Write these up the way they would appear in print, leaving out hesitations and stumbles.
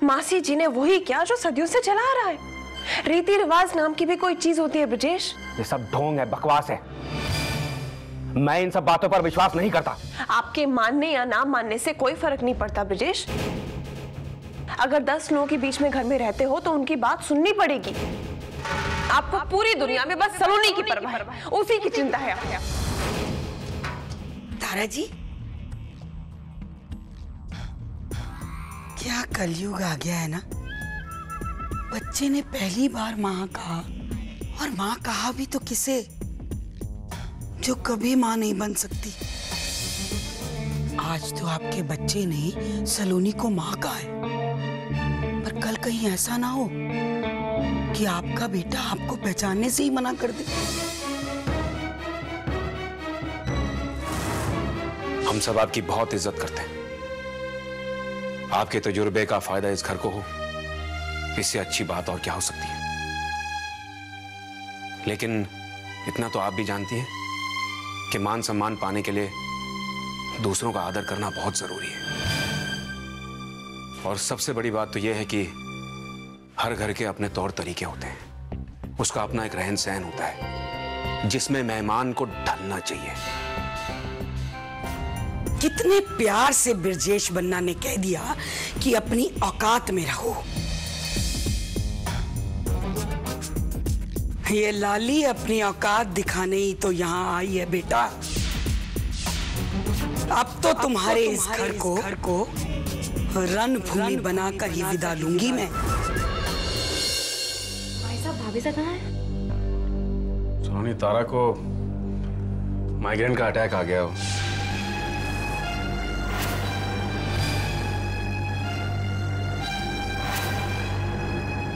मासी जी ने वही किया जो सदियों से चला आ रहा है। रीति रिवाज नाम की भी कोई चीज होती है ब्रजेश? ये सब ढोंग है, बकवास है। मैं इन सब बातों पर विश्वास नहीं करता। आपके मानने या ना मानने से कोई फर्क नहीं पड़ता ब्रजेश। अगर 10 लोगों के बीच में घर में रहते हो तो उनकी बात सुननी पड़ेगी। आपको पूरी दुनिया में बस सलोनी की परवाह है, उसी की चिंता है। तारा जी, क्या कलयुग आ गया है ना। बच्चे ने पहली बार माँ कहा, और माँ कहा भी तो किसे, जो कभी माँ नहीं बन सकती। आज तो आपके बच्चे ने सलोनी को माँ कहा है, पर कल कहीं ऐसा ना हो कि आपका बेटा आपको पहचानने से ही मना कर दे। हम सब आपकी बहुत इज्जत करते हैं। आपके तजुर्बे का फायदा इस घर को हो, इससे अच्छी बात और क्या हो सकती है। लेकिन इतना तो आप भी जानती हैं कि मान सम्मान पाने के लिए दूसरों का आदर करना बहुत जरूरी है। और सबसे बड़ी बात तो यह है कि हर घर के अपने तौर तरीके होते हैं, उसका अपना एक रहन सहन होता है जिसमें मेहमान को ढलना चाहिए। कितने प्यार से ब्रजेश बन्ना ने कह दिया कि अपनी औकात में रहो। ये लाली अपनी औकात दिखाने ही तो यहाँ आई है बेटा। अब तो तुम्हारे इस घर को रणभूमि बनाकर ही विदा लूंगी मैं। भाई साहब, भाभी साहब कहाँ है? सलोनी, तारा को माइग्रेन का अटैक आ गया हो।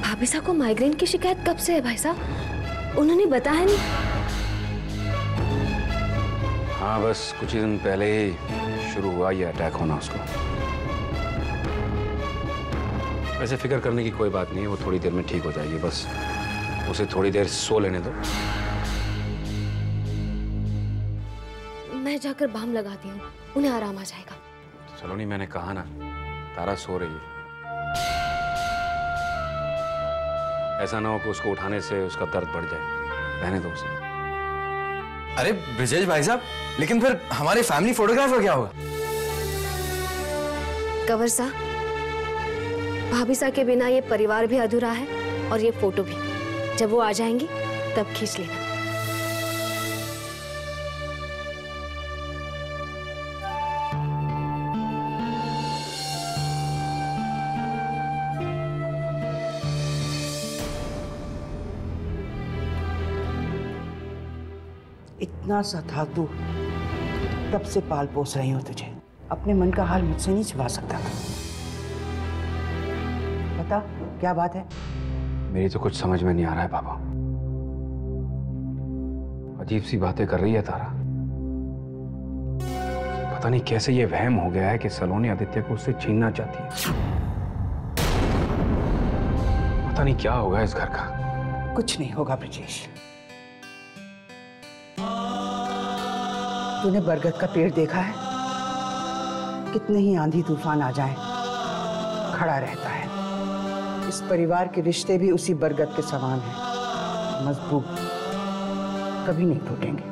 भाभी साहब को माइग्रेन की शिकायत कब से है भाई साहब? उन्होंने बताया नहीं। हाँ, बस कुछ ही दिन पहले ही शुरू हुआ ये अटैक होना उसको। वैसे फिक्र करने की कोई बात नहीं है, वो थोड़ी देर में ठीक हो जाएगी। बस उसे थोड़ी देर सो लेने दो। मैं जाकर बाम लगाती हूँ, उन्हें आराम आ जाएगा। सलोनी, मैंने कहा ना, तारा सो रही है। ऐसा ना हो कि उसको उठाने से उसका दर्द बढ़ जाए। रहने दो उसे। अरे ब्रजेश भाई साहब, लेकिन फिर हमारे फैमिली फोटोग्राफर क्या होगा? कंवर साहब, भाभी साहब के बिना ये परिवार भी अधूरा है और ये फोटो भी। जब वो आ जाएंगी तब खींच लेना। इतना सा था तू, तब से पाल पोस रही हूं तुझे। अपने मन का हाल मुझसे नहीं छिपा सकता था। बता क्या बात है? मेरी तो कुछ समझ में नहीं आ रहा है पापा। अजीब सी बातें कर रही है तारा। पता नहीं कैसे ये वहम हो गया है कि सलोनी आदित्य को उससे छीनना चाहती है। पता नहीं क्या होगा इस घर का। कुछ नहीं होगा ब्रजेश। तूने बरगद का पेड़ देखा है? कितने ही आंधी तूफान आ जाएं, खड़ा रहता है। इस परिवार के रिश्ते भी उसी बरगद के समान हैं, मजबूत, कभी नहीं टूटेंगे।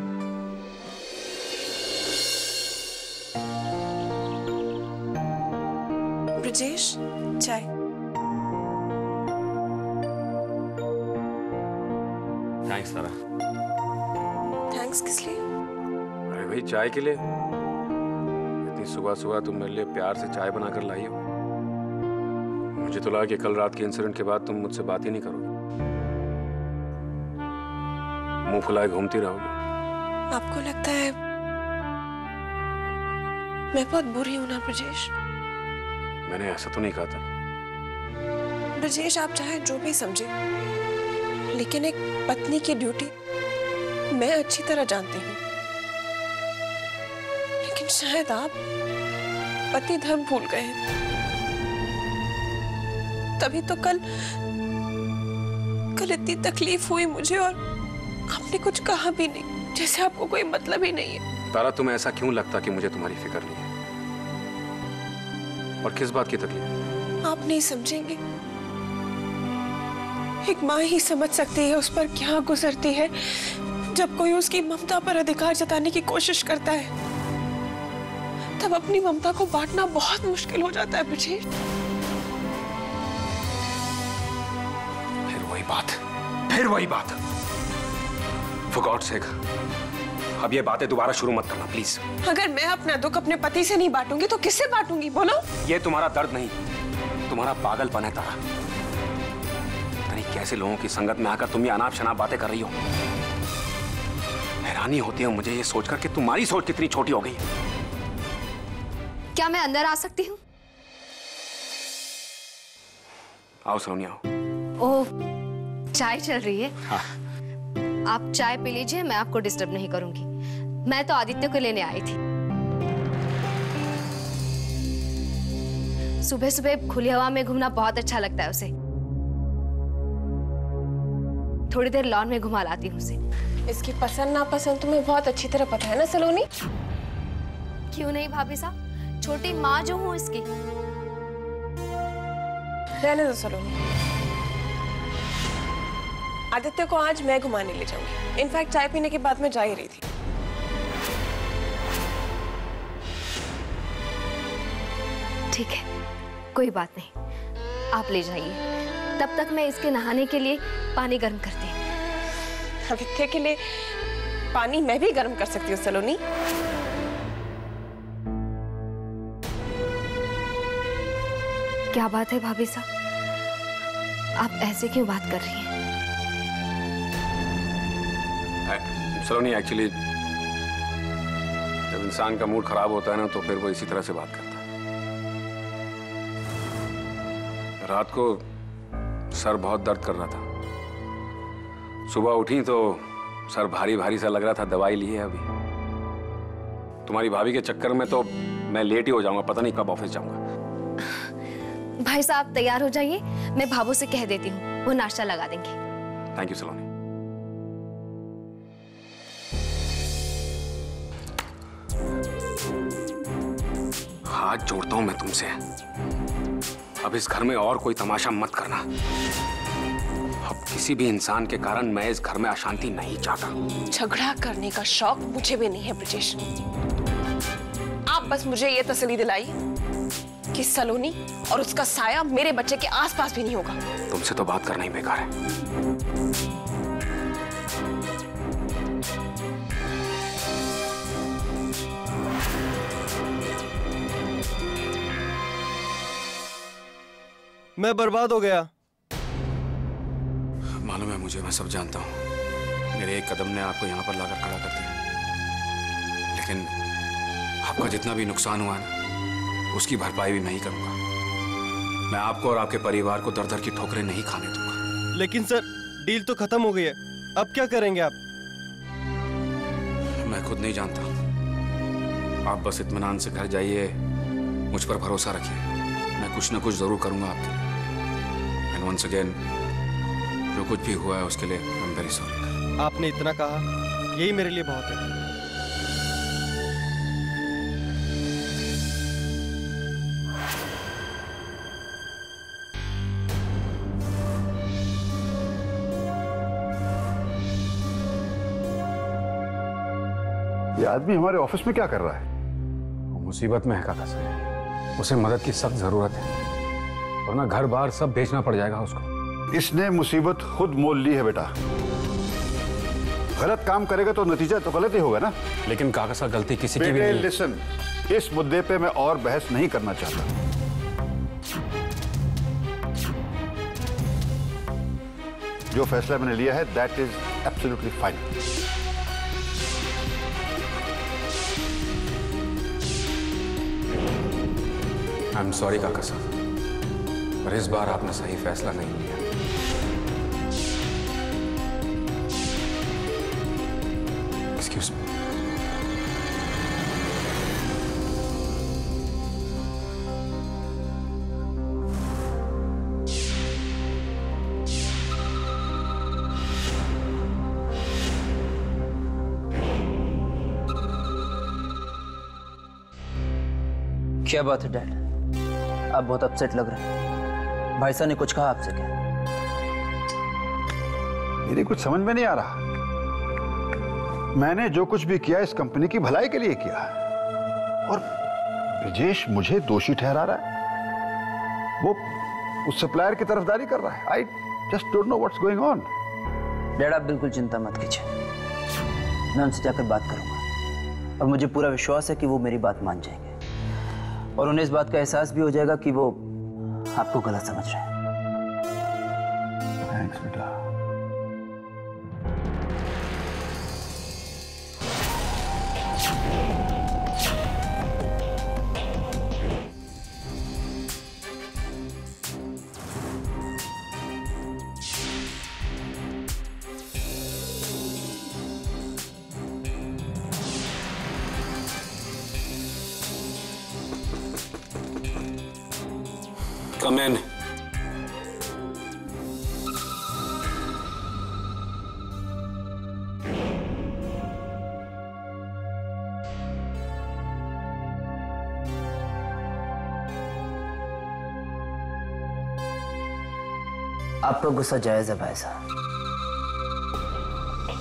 ब्रजेश, चाय। थैंक्स तारा। थैंक्स किस लिए? अरे भाई, चाय के लिए। इतनी सुबह सुबह तुम मेरे लिए प्यार से चाय बनाकर लाई हो। मुझे तो लगा कि कल रात के इंसिडेंट के बाद तुम मुझसे बात ही नहीं करोगे, मुंह फुलाए घूमती रहोगे। आपको लगता है मैं बहुत बुरी हूं ना ब्रजेश? मैंने ऐसा तो नहीं कहा था। ब्रजेश, आप चाहे जो भी समझे, लेकिन एक पत्नी की ड्यूटी मैं अच्छी तरह जानती हूँ। लेकिन शायद आप पति धर्म भूल गए हैं। तभी तो कल इतनी तकलीफ हुई मुझे और आपने कुछ कहा भी नहीं, जैसे आपको कोई मतलब ही नहीं है। तारा, तुम्हें ऐसा क्यों लगता कि मुझे तुम्हारी फिक्र नहीं है? और किस बात की तकलीफ? आप नहीं समझेंगे। एक माँ ही समझ सकती है उस पर क्या गुजरती है जब कोई उसकी ममता पर अधिकार जताने की कोशिश करता है। तब अपनी ममता को बांटना बहुत मुश्किल हो जाता है ब्रिजेश। फिर वही बात। For God's sake, अब ये बातें दोबारा शुरू मत करना प्लीज। अगर मैं अपना दुख अपने पति से नहीं बांटूंगी तो किससे बांटूंगी बोलो? ये तुम्हारा दर्द नहीं, तुम्हारा पागलपन है तारा। नहीं, कैसे लोगों की संगत में आकर तुम ये अनाप शनाप बातें कर रही हो। हैरानी होती है मुझे ये सोचकर कि तुम्हारी सोच कितनी छोटी हो गई है। क्या मैं अंदर आ सकती हूँ? आओ सोनिया आओ। ओह, चाय चल रही है। हाँ। आप चाय पी लीजिए, मैं आपको डिस्टर्ब नहीं करूंगी। मैं तो आदित्य को लेने आई थी। सुबह सुबह खुली हवा में घूमना बहुत अच्छा लगता है उसे। थोड़ी देर लॉन में घुमा लाती हूँ उसे। इसकी पसंद नापसंद तुम्हें बहुत अच्छी तरह पता है ना सलोनी? क्यों नहीं भाभी साहब, छोटी माँ जो हूँ इसकी। रहने दो सलोनी। आदित्य को आज मैं घुमाने ले जाऊंगी। इनफैक्ट चाय पीने के बाद मैं जा ही रही थी। ठीक है, कोई बात नहीं, आप ले जाइए। तब तक मैं इसके नहाने के लिए पानी गर्म करती हूँ। आदित्य के लिए पानी मैं भी गर्म कर सकती हूँ सलोनी। क्या बात है भाभी साहब, आप ऐसे क्यों बात कर रही हैं? सलोनी, एक्चुअली जब इंसान का मूड खराब होता है ना तो फिर वो इसी तरह से बात करता है। रात को सर बहुत दर्द कर रहा था। सुबह उठी तो सर भारी भारी सा लग रहा था। दवाई ली है अभी। तुम्हारी भाभी के चक्कर में तो मैं लेट ही हो जाऊंगा, पता नहीं कब ऑफिस जाऊंगा। भाई साहब तैयार हो जाइए, मैं भाभू से कह देती हूँ, वो नाश्ता लगा देंगे। थैंक यू सलोनी। हाथ जोड़ता हूं मैं तुमसे, अब इस घर में और कोई तमाशा मत करना। अब किसी भी इंसान के कारण मैं इस घर में अशांति नहीं चाहता। झगड़ा करने का शौक मुझे भी नहीं है ब्रिजेश। आप बस मुझे ये तसल्ली दिलाइए कि सलोनी और उसका साया मेरे बच्चे के आसपास भी नहीं होगा। तुमसे तो बात करना ही बेकार है। मैं बर्बाद हो गया। मालूम है मुझे, मैं सब जानता हूँ। मेरे एक कदम ने आपको यहाँ पर लाकर खड़ा कर दिया। लेकिन आपका जितना भी नुकसान हुआ ना, उसकी भरपाई भी मैं ही करूँगा। मैं आपको और आपके परिवार को दर दर की ठोकरें नहीं खाने दूंगा। लेकिन सर, डील तो खत्म हो गई है, अब क्या करेंगे आप? मैं खुद नहीं जानता। आप बस इत्मीनान से घर जाइए, मुझ पर भरोसा रखिए। मैं कुछ ना कुछ जरूर करूंगा आपके लिए। एंड वंस अगेन, जो कुछ भी हुआ है उसके लिए आई एम वेरी सॉरी। आपने इतना कहा, यही मेरे लिए बहुत है। ये आदमी हमारे ऑफिस में क्या कर रहा है? वो मुसीबत में है काका साहब, उसे मदद की सख्त जरूरत है, वरना घर बार सब बेचना पड़ जाएगा उसको। इसने मुसीबत खुद मोल ली है बेटा। गलत काम करेगा तो नतीजा तो गलत ही होगा ना। लेकिन काका साहब, गलती किसी की भी बेटे नहीं। लिसन, इस मुद्दे पे मैं और बहस नहीं करना चाहता। जो फैसला मैंने लिया है that is absolutely fine. I am sorry काका साहब, पर इस बार आपने सही फैसला नहीं लिया। Excuse me. क्या बात है डैड? आप बहुत अपसेट लग रहे हैं। भाई साहब ने कुछ कहा आपसे क्या? मेरी कुछ समझ में नहीं आ रहा। मैंने जो कुछ भी किया इस कंपनी की भलाई के लिए किया, और ब्रजेश मुझे दोषी ठहरा रहा है। वो उस सप्लायर की तरफदारी कर रहा है। I just don't know what's going on. Dad, आप बिल्कुल चिंता मत कीजिए, मैं उनसे जाकर बात करूंगा और मुझे पूरा विश्वास है कि वो मेरी बात मान जाएंगे और उन्हें इस बात का एहसास भी हो जाएगा कि वो आपको गलत समझ रहे हैं। थैंक्स बेटा। Come in. आपका गुस्सा जायज है भाई साहब।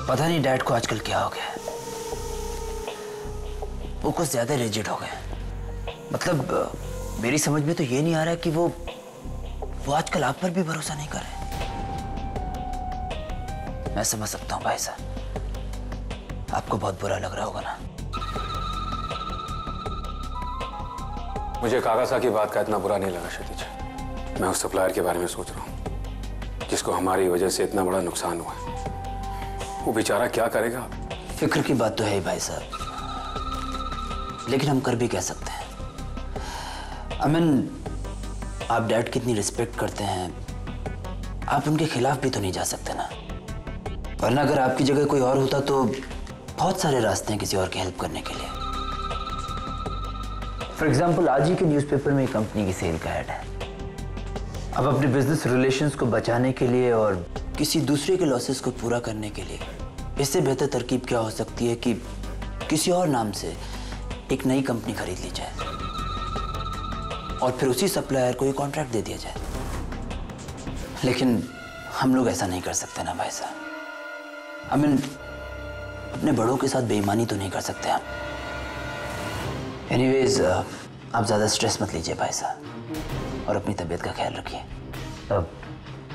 पता नहीं डैड को आजकल क्या हो गया है, वो कुछ ज्यादा रिजिड हो गए। मतलब मेरी समझ में तो ये नहीं आ रहा है कि वो आजकल आप पर भी भरोसा नहीं कर रहे। मैं समझ सकता हूँ भाई साहब, आपको बहुत बुरा लग रहा होगा ना। मुझे कागासा की बात का इतना बुरा नहीं लगा क्षितिज। मैं उस सप्लायर के बारे में सोच रहा हूँ जिसको हमारी वजह से इतना बड़ा नुकसान हुआ है। वो बेचारा क्या करेगा? फिक्र की बात तो है ही भाई साहब, लेकिन हम कर भी कह सकते हैं। अमन, आप डैड की इतनी रिस्पेक्ट करते हैं, आप उनके खिलाफ भी तो नहीं जा सकते ना। वरना अगर आपकी जगह कोई और होता तो बहुत सारे रास्ते हैं किसी और की हेल्प करने के लिए। फॉर एग्जाम्पल, आज ही के न्यूज़पेपर में कंपनी की सेल का ऐड है। अब अपने बिजनेस रिलेशंस को बचाने के लिए और किसी दूसरे के लॉसेस को पूरा करने के लिए इससे बेहतर तरकीब क्या हो सकती है कि किसी और नाम से एक नई कंपनी खरीद ली जाए और फिर उसी सप्लायर को ये कॉन्ट्रैक्ट दे दिया जाए। लेकिन हम लोग ऐसा नहीं कर सकते ना भाई साहब। आई मीन, अपने बड़ों के साथ बेईमानी तो नहीं कर सकते हम। एनीवेज, आप ज़्यादा स्ट्रेस मत लीजिए भाई साहब और अपनी तबीयत का ख्याल रखिए। अब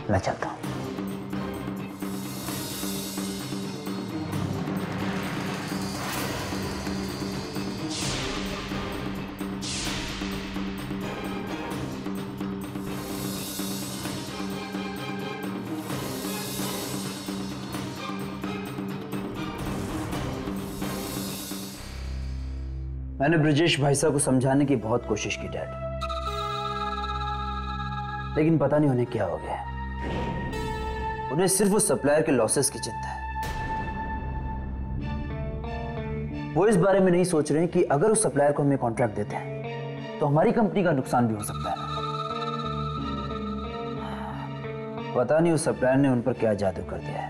मैं चलता हूँ। मैंने ब्रजेश भाई साहब को समझाने की बहुत कोशिश की डैड, लेकिन पता नहीं उन्हें क्या हो गया है। उन्हें सिर्फ उस सप्लायर के लॉसेस की चिंता है। वो इस बारे में नहीं सोच रहे हैं कि अगर उस सप्लायर को हमें कॉन्ट्रैक्ट देते हैं तो हमारी कंपनी का नुकसान भी हो सकता है। पता नहीं उस सप्लायर ने उन पर क्या जादू कर दिया है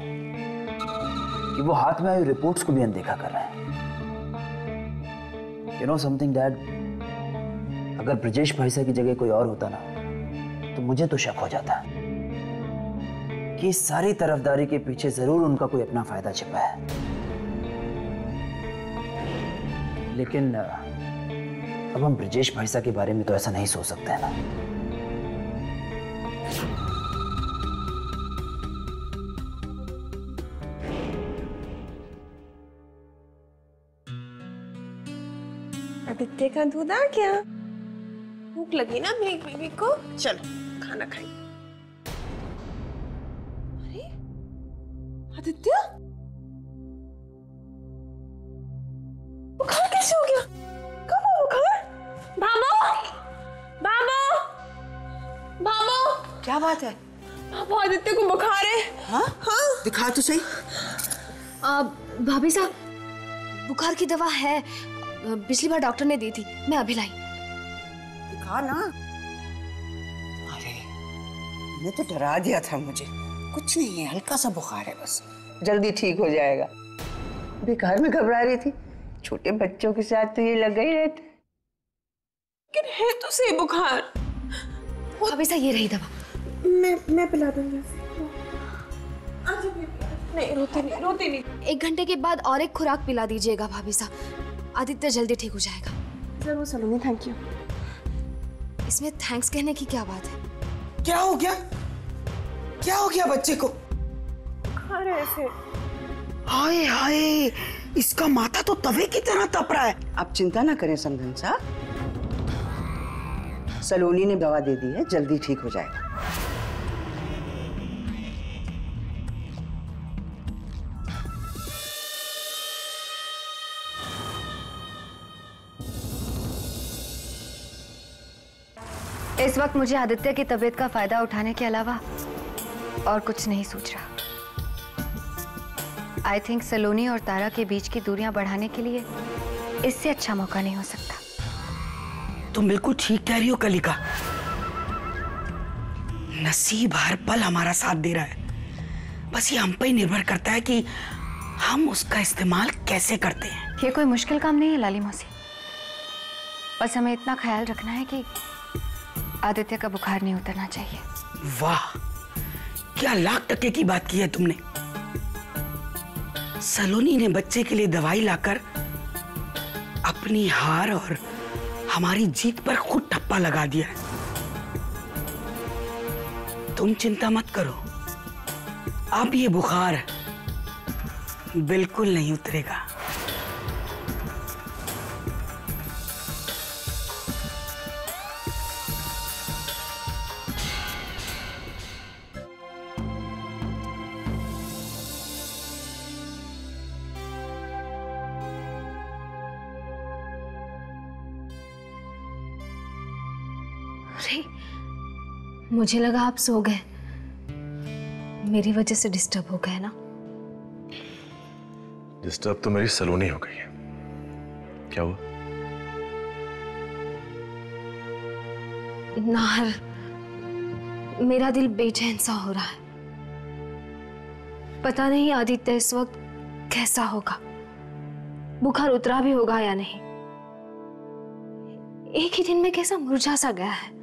कि वो हाथ में आई रिपोर्ट्स को भी अनदेखा कर रहे हैं। You know something, Dad? अगर ब्रजेश भाई साहब की जगह कोई और होता ना तो मुझे तो शक हो जाता कि इस सारी तरफदारी के पीछे जरूर उनका कोई अपना फायदा छिपा है। लेकिन अब हम ब्रजेश भाई साहब के बारे में तो ऐसा नहीं सोच सकते हैं ना। आदित्य का दूध आ गया। भूख लगी ना मेरी बेबी को, चलो खाना खाएं। अरे आदित्य, बुखार कैसे हो गया? कब हुआ बुखार? बाबू, बाबू, बाबू, क्या बात है? बाबू, आदित्य को बुखार है। हाँ हाँ, दिखा तो सही। भाभी साहब, बुखार की दवा है, पिछली बार डॉक्टर ने दी थी, मैं अभी लाई। दिखा ना। अरे मैं तो डरा दिया था, मुझे कुछ नहीं है, हल्का सा बुखार है बस, जल्दी ठीक हो जाएगा। अभी घर में घबरा रही थी, छोटे बच्चों के साथ तो ये लगा ही रहता है। लेकिन है तो सही बुखार। भाभी साहब ये रही दवा। मैं पिला दूंगी। नहीं, रोती नहीं। 1 घंटे के बाद और एक खुराक पिला दीजिएगा भाभी साहब, आदित्य जल्दी ठीक हो जाएगा। जरूर सलोनी, थैंक यू। इसमें थैंक्स कहने की क्या बात है? क्या हो गया? क्या हो गया बच्चे को? खा रहे थे। हाय हाय, इसका माथा तो तवे की तरह तप रहा है। आप चिंता ना करें समधन साहब, सलोनी ने दवा दे दी है, जल्दी ठीक हो जाएगा। इस वक्त मुझे आदित्य की तबीयत का फायदा उठाने के अलावा और कुछ नहीं सूझ रहा। आई थिंक सलोनी और तारा के बीच की दूरियां बढ़ाने के लिए इससे अच्छा मौका नहीं हो सकता। तुम बिल्कुल ठीक कह रही हो कलिका। नसीब हर पल हमारा साथ दे रहा है, बस ये हम पे ही निर्भर करता है कि हम उसका इस्तेमाल कैसे करते हैं। ये कोई मुश्किल काम नहीं है लाली मौसी, बस हमें इतना ख्याल रखना है कि आदित्य का बुखार नहीं उतरना चाहिए। वाह, क्या लाख% की बात की है तुमने। सलोनी ने बच्चे के लिए दवाई लाकर अपनी हार और हमारी जीत पर खुद ठप्पा लगा दिया है। तुम चिंता मत करो, अब ये बुखार बिल्कुल नहीं उतरेगा। अरे, मुझे लगा आप सो गए, मेरी वजह से डिस्टर्ब हो गए ना। डिस्टर्ब तो मेरी सलोनी हो गई है। क्या हुआ? नाहर, मेरा दिल बेचैन सा हो रहा है। पता नहीं आदित्य इस वक्त कैसा होगा, बुखार उतरा भी होगा या नहीं। एक ही दिन में कैसा मुरझा सा गया है।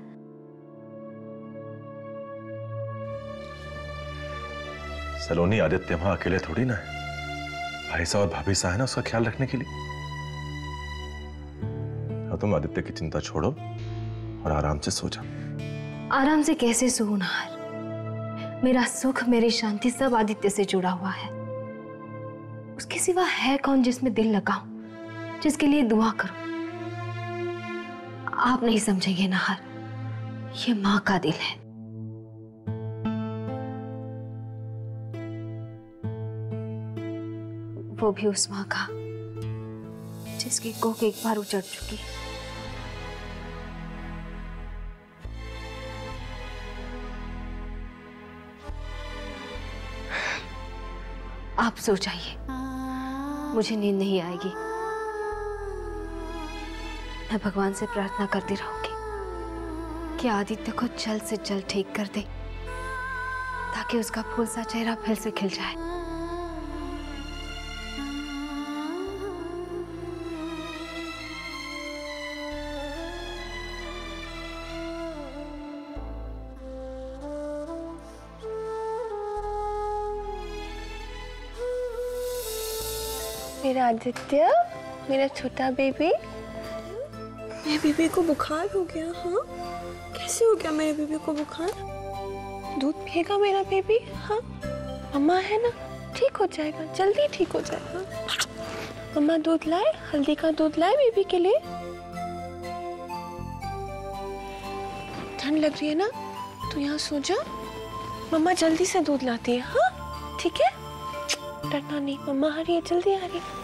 सलोनी, आदित्य वहां अकेले थोड़ी ना है, भाई साहब और भाभी साहब है ना उसका ख्याल रखने के लिए। और तुम आदित्य की चिंता छोड़ो और आराम से सो जाओ। आराम से कैसे सोऊं नाहर? मेरा सुख, मेरी शांति सब आदित्य से जुड़ा हुआ है। उसके सिवा है कौन जिसमें दिल लगाऊं, जिसके लिए दुआ करूं? आप नहीं समझेंगे नाहर, ये माँ का दिल है। वो भी उस माँ का जिसकी कोख एक बार उजड़ चुकी है। आप सो जाइए, मुझे नींद नहीं आएगी। मैं भगवान से प्रार्थना करती रहूंगी कि आदित्य को जल्द से जल्द ठीक कर दे, ताकि उसका फूल सा चेहरा फिर से खिल जाए। मेरा आदित्य, मेरा छोटा बेबी। मेरे बेबी को बुखार हो गया। हाँ, कैसे हो गया मेरे बेबी को बुखार? दूध पिएगा मेरा बेबी? हाँ, मम्मा है ना, ठीक हो जाएगा, जल्दी ठीक हो जाएगा। मम्मा दूध लाए, हल्दी का दूध लाए बेबी के लिए। ठंड लग रही है ना, तो यहाँ सो जा, मम्मा जल्दी से दूध लाती है। हाँ ठीक है, डरना नहीं, मम्मा आ रही है, जल्दी आ रही है।